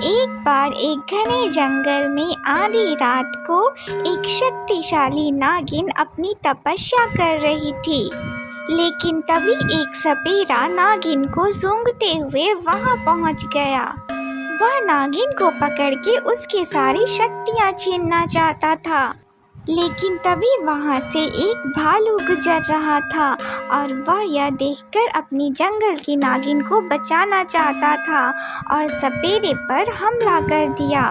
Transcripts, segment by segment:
एक बार एक घने जंगल में आधी रात को एक शक्तिशाली नागिन अपनी तपस्या कर रही थी। लेकिन तभी एक सपेरा नागिन को सूंघते हुए वहां पहुंच गया। वह नागिन को पकड़ के उसकी सारी शक्तियां छीनना चाहता था। लेकिन तभी वहां से एक भालू गुजर रहा था और वह यह देखकर अपनी जंगल की नागिन को बचाना चाहता था और सपेरे पर हमला कर दिया।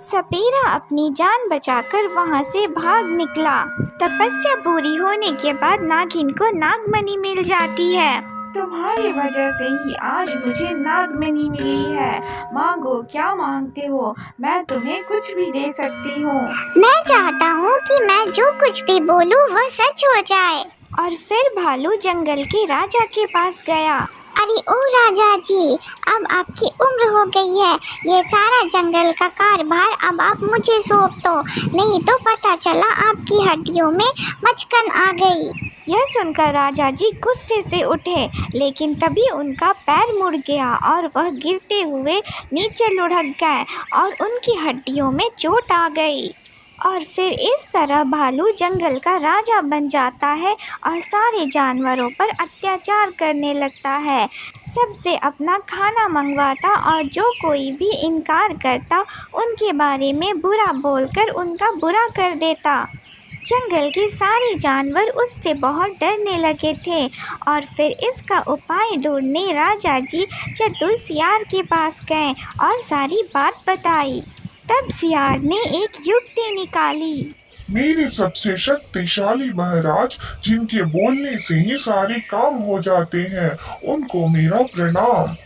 सपेरा अपनी जान बचाकर वहां से भाग निकला। तपस्या पूरी होने के बाद नागिन को नागमणि मिल जाती है। तुम्हारी वजह से ही आज मुझे नागमणि मिली है। मांगो, क्या मांगते हो? मैं तुम्हें कुछ भी दे सकती हूँ। मैं चाहता हूँ कि मैं जो कुछ भी बोलूँ वो सच हो जाए। और फिर भालू जंगल के राजा के पास गया। अरे ओ राजा जी, अब आपकी उम्र हो गई है। ये सारा जंगल का कारभार अब आप मुझे सौंप दो, नहीं तो पता चला आपकी हड्डियों में मचकन आ गई। यह सुनकर राजा जी गुस्से से उठे, लेकिन तभी उनका पैर मुड़ गया और वह गिरते हुए नीचे लुढ़क गए और उनकी हड्डियों में चोट आ गई। और फिर इस तरह भालू जंगल का राजा बन जाता है और सारे जानवरों पर अत्याचार करने लगता है। सबसे अपना खाना मंगवाता और जो कोई भी इनकार करता उनके बारे में बुरा बोलकर उनका बुरा कर देता। जंगल के सारे जानवर उससे बहुत डरने लगे थे और फिर इसका उपाय ढूंढने राजा जी चतुर सियार के पास गए और सारी बात बताई। तब सियार ने एक युक्ति निकाली। मेरे सबसे शक्तिशाली महाराज, जिनके बोलने से ही सारे काम हो जाते हैं, उनको मेरा प्रणाम।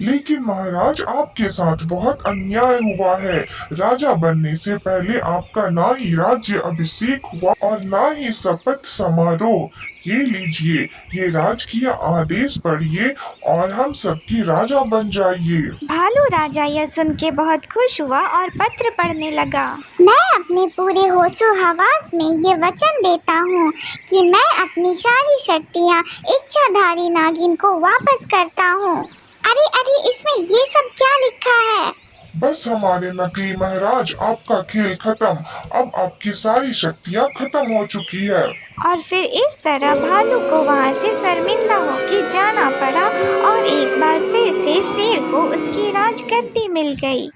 लेकिन महाराज, आपके साथ बहुत अन्याय हुआ है। राजा बनने से पहले आपका ना ही राज्य अभिषेक हुआ और ना ही शपथ समारोह। ये लीजिए, ये राजकीय आदेश पढ़िए और हम सबकी राजा बन जाइए। भालू राजा यह सुन के बहुत खुश हुआ और पत्र पढ़ने लगा। मैं अपने पूरे होशो हवास में ये वचन देता हूँ कि मैं अपनी सारी शक्तियाँ इच्छाधारी नागिन को वापस करता हूँ। अरे अरे, इसमें ये सब क्या लिखा है? बस हमारे नकली महाराज, आपका खेल खत्म। अब आपकी सारी शक्तियाँ खत्म हो चुकी है। और फिर इस तरह भालू को वहाँ से शर्मिंदा होकर जाना पड़ा और एक बार फिर से शेर को उसकी राजगद्दी मिल गई।